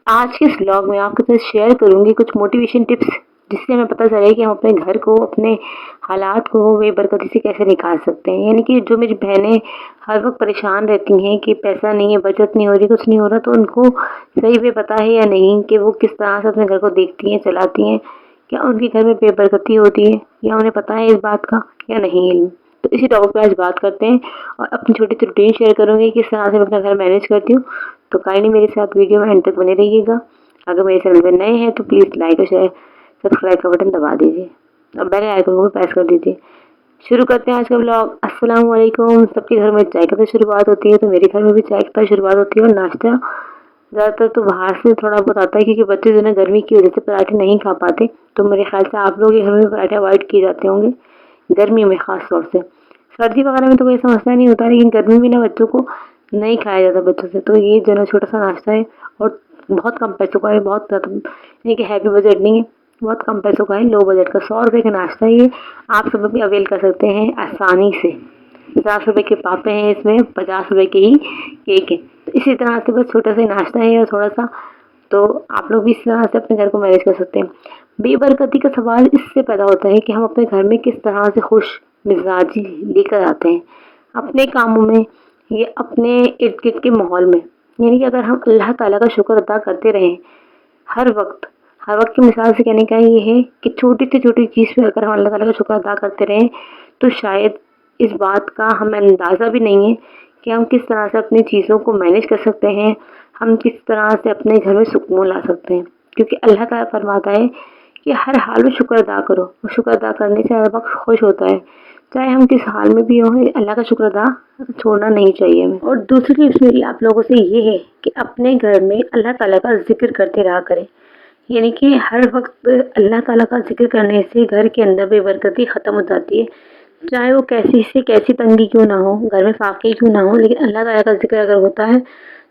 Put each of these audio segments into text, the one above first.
आज के इस व्लॉग में आपके साथ शेयर करूँगी कुछ मोटिवेशन टिप्स, जिससे हमें पता चले कि हम अपने घर को, अपने हालात को बेबरकती से कैसे निकाल सकते हैं। यानी कि जो मेरी बहनें हर वक़्त परेशान रहती हैं कि पैसा नहीं है, बचत नहीं हो रही, कुछ नहीं हो रहा, तो उनको सही वे पता है या नहीं कि वो किस तरह से अपने घर को देखती हैं, चलाती हैं? क्या उनके घर में बेबरकती होती है या उन्हें पता है इस बात का या नहीं इल्म? तो इसी टॉपिक पे आज बात करते हैं और अपनी छोटी-सी रूटीन शेयर करूँगी, किस तरह से मैं अपना घर मैनेज करती हूँ। तो काइंडली मेरे साथ वीडियो में एंड तक बने रहिएगा। अगर मेरे चैनल पे नए हैं तो प्लीज़ लाइक और शेयर सब्सक्राइब का बटन दबा दीजिए और बेल आइकन को भी प्रेस कर दीजिए। शुरू करते हैं आज का व्लॉग। अस्सलाम वालेकुम। सबके घर में चाय का तो शुरुआत होती है, तो मेरे घर में भी चाय का शुरुआत होती है और नाश्ता ज़्यादातर तो बाहर से थोड़ा बहुत आता है, क्योंकि बच्चे जो है ना गर्मी की वजह से पराठे नहीं खा पाते। तो मेरे ख्याल से आप लोगों के घर में भी पराठे अवॉइड किए जाते होंगे गर्मी में ख़ास तौर से। सर्दी वगैरह में तो कोई ऐसा मसला नहीं होता, लेकिन गर्मी में ना बच्चों को नहीं खाया जाता बच्चों से। तो ये जो है ना छोटा-सा नाश्ता है और बहुत कम पैसों का है, बहुत ज़्यादा यानी कि हैवी बजट नहीं है, बहुत कम पैसों का है, लो बजट का। 100 रुपए का नाश्ता है ये, आप सब भी अवेल कर सकते हैं आसानी से। 50 रुपए के पापे हैं इसमें, 50 रुपए के ही केक है। तो इसी तरह से बस छोटा सा नाश्ता है और थोड़ा-सा, तो आप लोग भी इस तरह से अपने घर को मैनेज कर सकते हैं। बेबरकती का सवाल इससे पैदा होता है कि हम अपने घर में किस तरह से खुश मिजाजी लेकर आते हैं, अपने कामों में या अपने इर्द-गिर्द के माहौल में। यानी कि अगर हम अल्लाह ताला का शुक्र अदा करते रहें हर वक़्त, हर वक़्त की मिसाल से कहने का ये है कि छोटी से छोटी चीज़ पे अगर हम अल्लाह ताला का शुक्र अदा करते रहें, तो शायद इस बात का हमें अंदाज़ा भी नहीं है कि हम किस तरह से अपनी चीज़ों को मैनेज कर सकते हैं, हम किस तरह से अपने घर में सुकून ला सकते हैं। क्योंकि अल्लाह ताला फरमाता है कि हर हाल में शुक्र अदा करो, और शुक्र अदा करने से अल्लाह पाक खुश होता है। चाहे हम किस हाल में भी हों, अल्लाह का शुक्र अदा छोड़ना नहीं चाहिए हमें। और दूसरी टिप्स मेरी आप लोगों से ये है कि अपने घर में अल्लाह ताला का ज़िक्र करते रहा करें। यानी कि हर वक़्त अल्लाह ताला का ज़िक्र करने से घर के अंदर बेबरकती ख़त्म हो जाती है। चाहे वो कैसी से कैसी तंगी क्यों ना हो, घर में फाके क्यों ना हो, लेकिन अल्लाह ताला का ज़िक्र अगर होता है,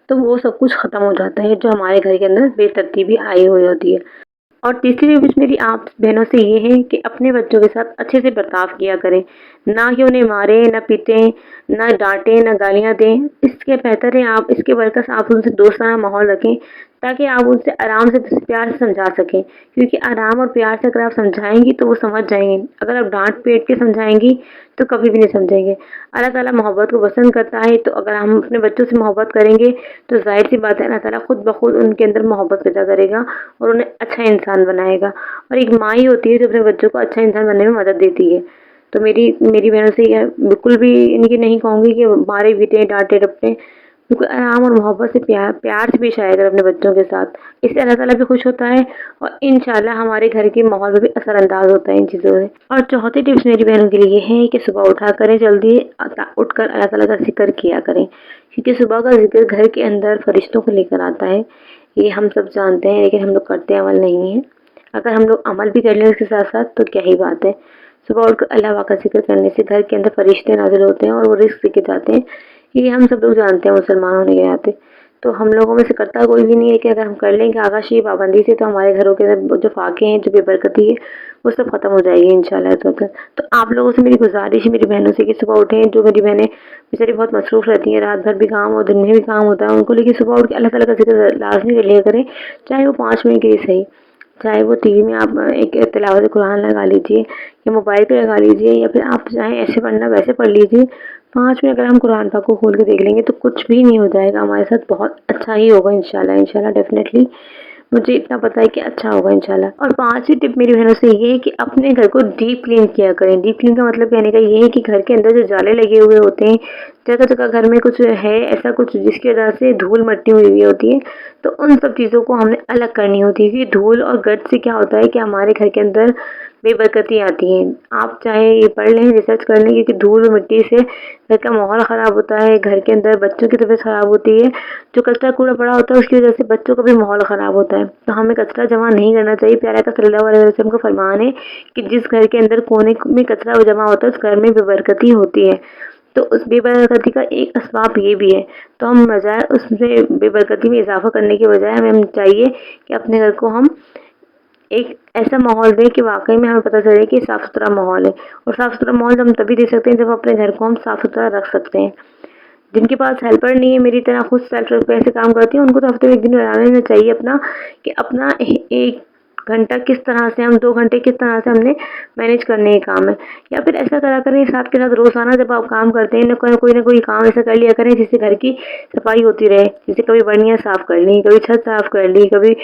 तो वो सब कुछ ख़त्म हो जाता है, जो हमारे घर के अंदर बेतरतीबी आई हुई होती है। और तीसरी टिप्स मेरी आप बहनों से ये है कि अपने बच्चों के साथ अच्छे से बर्ताव किया करें। ना कि उन्हें मारें, ना पीटें, ना डाँटें, ना गालियाँ दें। इसके बेहतर है आप इसके बरअक्स आप उनसे दोस्ताना माहौल रखें, ताकि आप उनसे आराम से प्यार से समझा सकें। क्योंकि आराम और प्यार से अगर आप समझाएँगी तो वो समझ जाएँगे। अगर आप डाँट-पीट के समझाएँगी तो कभी भी नहीं समझेंगे। अल्लाह ताला मोहब्बत को पसंद करता है, तो अगर हम अपने बच्चों से मोहब्बत करेंगे तो ज़ाहिर-सी बात है अल्लाह ताला खुद ब खुद उनके अंदर मोहब्बत पैदा करेगा और उन्हें अच्छा इंसान बनाएगा। और एक माँ ही होती है जो अपने बच्चों को अच्छा इंसान बनने में मदद देती है। तो मेरी मेरी बहनों से यह बिल्कुल भी इनकी नहीं कहूँगी कि मारे-पीटें, डाँटे-डपटें। बिल्कुल आराम और मोहब्बत से प्यार से पेश आया करें अपने बच्चों के साथ। इससे अल्लाह ताला भी खुश होता है और इंशाल्लाह हमारे घर के माहौल में भी असरअंदाज़ होता है इन चीज़ों से। और चौथी टिप्स मेरी बहनों के लिए है कि सुबह उठा करें जल्दी, उठकर अल्लाह ताला का ज़िक्र किया करें। क्योंकि सुबह का ज़िक्र घर के अंदर फरिश्तों को लेकर आता है। ये हम सब जानते हैं, लेकिन हम लोग करते अमल नहीं हैं। अगर हम लोग अमल भी कर लें उसके साथ-साथ तो क्या ही बात है। सुबह उठकर अल्लाह पाक का ज़िक्र करने से घर के अंदर फरिश्ते नाज़िल होते हैं और वो रिज़्क लेके जाते हैं। ये हम सब लोग जानते हैं मुसलमान होने के नाते। तो हम लोगों में से करता कोई भी नहीं है, कि अगर हम कर लेंगे आगाज़ी पाबंदी से, तो हमारे घरों के अंदर जो फाके हैं, जो बेबरकती है, वो सब खत्म हो जाएगी इंशाल्लाह इस वक़्त। तो आप लोगों से मेरी गुज़ारिश है, मेरी बहनों से, कि सुबह उठें। जो मेरी बहनें बेचारी बहुत मसरूफ़ रहती हैं, रात भर भी काम और दिन में भी काम होता है उनको, लेकिन सुबह उठ के अल्लाह ताला का ज़िक्र लाज़मी कर लिया करें, चाहे वो 5 मिनट के लिए सही। चाहे वो टीवी में आप एक तिलावत कुरान लगा लीजिए या मोबाइल पे लगा लीजिए, या फिर आप चाहें ऐसे पढ़ना वैसे पढ़ लीजिए। 5 मिनट अगर हम कुरान पाक को खोल के देख लेंगे तो कुछ भी नहीं हो जाएगा हमारे साथ, बहुत अच्छा ही होगा इंशाल्लाह। इंशाल्लाह डेफ़िनेटली मुझे इतना पता है कि अच्छा होगा इंशाल्लाह। और 5वीं टिप मेरी बहनों से ये है कि अपने घर को डीप क्लीन किया करें। डीप क्लीन का मतलब कहने का ये है कि घर के अंदर जो जाले लगे हुए होते हैं, जगह-जगह घर में कुछ है ऐसा कुछ जिसकी वजह से धूल-मट्टी हुई हुई होती है, तो उन सब चीज़ों को हमने अलग करनी होती है। क्योंकि धूल और गंद से क्या होता है कि हमारे घर के अंदर बेबरकती आती है। आप चाहे ये पढ़ लें, रिसर्च कर लें, क्योंकि धूल और मिट्टी से घर का माहौल ख़राब होता है, घर के अंदर बच्चों की तबीयत ख़राब होती है। जो कचरा कूड़ा पड़ा होता है उसकी वजह से बच्चों का भी माहौल ख़राब होता है। तो हमें कचरा जमा नहीं करना चाहिए। प्यारे आका सल्लल्लाहु अलैहि वसल्लम का फरमान है कि जिस घर के अंदर कोने में कचरा जमा होता है उस घर में बेबरकती होती है। तो उस बेबरकती का एक असबाब ये भी है। तो हम बजाय उसमें बेबरकती में इज़ाफ़ा करने के बजाय हमें चाहिए कि अपने घर को हम एक ऐसा माहौल दें कि वाक़ई में हमें पता चले कि साफ़-सुथरा माहौल है। और साफ़-सुथरा माहौल हम तभी दे सकते हैं जब अपने घर को हम साफ़-सुथरा रख सकते हैं। जिनके पास हेल्पर नहीं है, मेरी तरह खुद सेल्फ पे ऐसे काम करती हैं, उनको तो हफ्ते में 1 दिन बना लेना चाहिए अपना, कि अपना 1 घंटा किस तरह से हम 2 घंटे किस तरह से हमने मैनेज करने हैं काम है। या फिर ऐसा करा करें साथ के साथ रोज़ाना जब आप काम करते हैं न कोई काम ऐसा कर लिया करें जिससे घर की सफाई होती रहे। जैसे कभी बढ़िया साफ़ कर ली, कभी छत साफ़ कर ली, कभी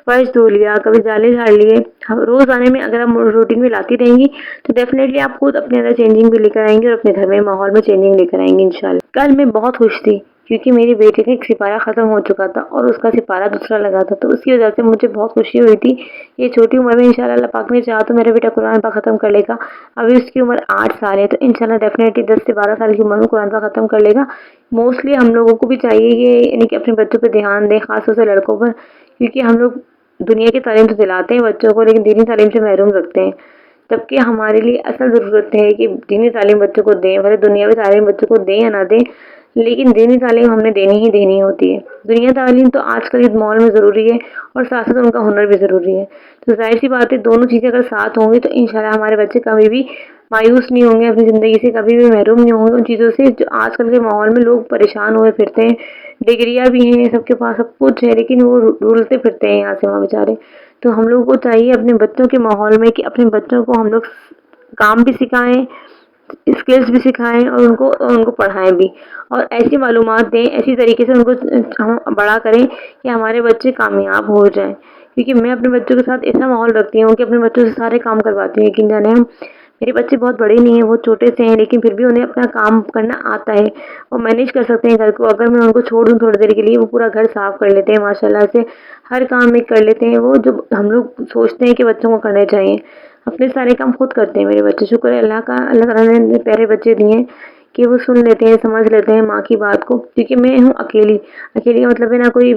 फर्श धो लिया, कभी जाले झाड़ लिए। ह रोज़ आने में अगर आप रूटीन में लाती रहेंगी तो डेफ़िनेटली आप खुद अपने अंदर चेंजिंग भी लेकर आएँगी और अपने घर में माहौल में चेंजिंग लेकर आएँगी इंशाल्लाह। कल मैं बहुत खुश थी क्योंकि मेरी बेटी का एक सिपारा ख़त्म हो चुका था और उसका सिपारा दूसरा लगा था, तो उसकी वजह से मुझे बहुत खुशी हुई थी। ये छोटी उम्र में इंशाल्लाह अल्लाह पाक ने चाहा तो मेरा बेटा कुरान पाक ख़त्म कर लेगा। अभी उसकी उम्र 8 साल है, तो इंशाल्लाह डेफ़िनेटली 10 से 12 साल की उम्र में कुरान पाक ख़त्म कर लेगा। मोस्टली हम लोगों को भी चाहिए कि यानी कि अपने बच्चों पे ध्यान दें, ख़ास तौर से लड़कों पर, क्योंकि हम लोग दुनिया की तालीम तो दिलाते हैं बच्चों को, लेकिन दीनी तालीम से महरूम रखते हैं। जबकि हमारे लिए असल ज़रूरत है कि दीनी तालीम बच्चों को दें, भले दुनियावी तालीम बच्चों को दें या ना दें, लेकिन दीनी तालीम हमने देनी ही देनी होती है। दुनिया तालीम तो आजकल इस माहौल में ज़रूरी है और साथ-साथ उनका हुनर भी ज़रूरी है। तो ज़ाहिर-सी बात है दोनों चीज़ें अगर साथ होंगी तो इंशाल्लाह हमारे बच्चे कभी भी मायूस नहीं होंगे अपनी ज़िंदगी से, कभी भी महरूम नहीं होंगे उन चीज़ों से जो आजकल के माहौल में लोग परेशान हुए फिरते हैं। डिग्रियाँ भी हैं, सबके पास सब कुछ है, लेकिन वो रुलते फिरते हैं यहाँ से वहाँ बेचारे। तो हम लोगों को चाहिए अपने बच्चों के माहौल में कि अपने बच्चों को हम लोग काम भी सिखाएँ, स्किल्स भी सिखाएँ और उनको पढ़ाएँ भी, और ऐसी मालूमात दें, ऐसी तरीके से उनको हम बड़ा करें कि हमारे बच्चे कामयाब हो जाएँ। क्योंकि मैं अपने बच्चों के साथ ऐसा माहौल रखती हूँ कि अपने बच्चों से सारे काम करवाती हूँ। यकीन जाने मेरे बच्चे बहुत बड़े नहीं हैं, बहुत छोटे से हैं, लेकिन फिर भी उन्हें अपना काम करना आता है और मैनेज कर सकते हैं घर को। अगर मैं उनको छोड़ दूँ थोड़ी देर के लिए, वो पूरा घर साफ़ कर लेते हैं माशाल्लाह से, हर काम में कर लेते हैं वो, जो हम लोग सोचते हैं कि बच्चों को करने चाहिए। अपने सारे काम खुद करते हैं मेरे बच्चे, शुक्र है अल्लाह का, अल्लाह ताला ने इतने प्यारे बच्चे दिए हैं कि वो सुन लेते हैं, समझ लेते हैं माँ की बात को। क्योंकि मैं हूँ अकेली, अकेली का मतलब है ना कोई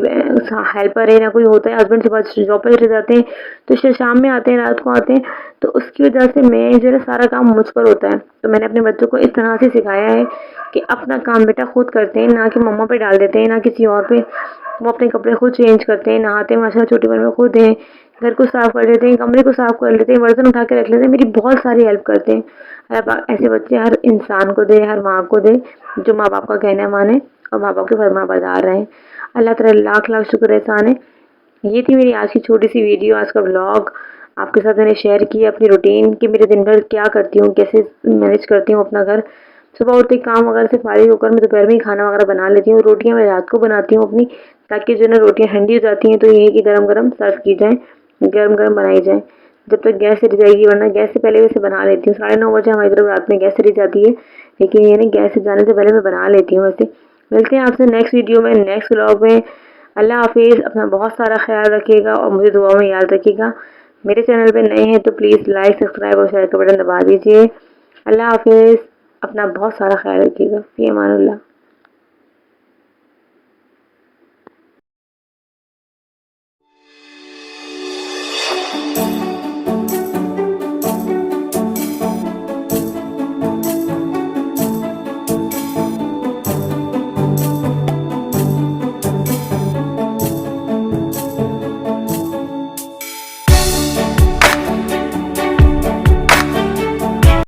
हेल्पर है, ना कोई होता है। हस्बैंड सुबह जॉब पे चले जाते हैं, तो शाम में आते हैं, रात को आते हैं, तो उसकी वजह से मैं जो है ना सारा काम मुझ पर होता है। तो मैंने अपने बच्चों को इस तरह से सिखाया है कि अपना काम बेटा खुद करते हैं, ना कि मम्मा पे डाल देते हैं, ना किसी और पे। वो अपने कपड़े खुद चेंज करते हैं, नहाते हैं माशाल्लाह छोटी उम्र में खुद हैं, घर को साफ़ कर लेते हैं, कमरे को साफ़ कर लेते हैं, बर्तन उठा के रख लेते हैं, मेरी बहुत सारी हेल्प करते हैं। अल्लाह पाक ऐसे बच्चे हर इंसान को दे, हर माँ को दे, जो माँ-बाप का कहना माने और माँ-बाप के फरमाबरदार रहें। अल्लाह ताला लाख-लाख शुक्र एहसान है। ये थी मेरी आज की छोटी-सी वीडियो, आज का व्लॉग। आपके साथ मैंने शेयर किया अपनी रूटीन कि मेरे दिन भर क्या करती हूँ, कैसे मैनेज करती हूँ अपना घर। सुबह उठते ही काम वगैरह से फारिग होकर मैं दोपहर में ही खाना वगैरह बना लेती हूँ। रोटियाँ मैं रात को बनाती हूँ अपनी, ताकि जो है ना रोटियाँ ठंडी हो जाती हैं तो ये है कि गरम-गरम सर्व की जाएँ, गरम-गरम बनाई जाएँ। जब तक गैस सिर जाएगी, वरना गैस से पहले वैसे बना लेती हूँ। 9:30 बजे हमारी तरफ रात में गैस सिर जाती है, लेकिन ये नहीं, गैस से जाने से पहले मैं बना लेती हूँ वैसे। मिलते हैं आपसे नेक्स्ट वीडियो में, नेक्स्ट व्लॉग में। अल्लाह हाफ़िज़। अपना बहुत सारा ख़्याल रखिएगा और मुझे दुआ में याद रखिएगा। मेरे चैनल पे नए हैं तो प्लीज़ लाइक, सब्सक्राइब और शेयर का बटन दबा दीजिए। अल्लाह हाफ़िज़। अपना बहुत सारा ख़्याल रखिएगा। फ़ी अमानिल्लाह।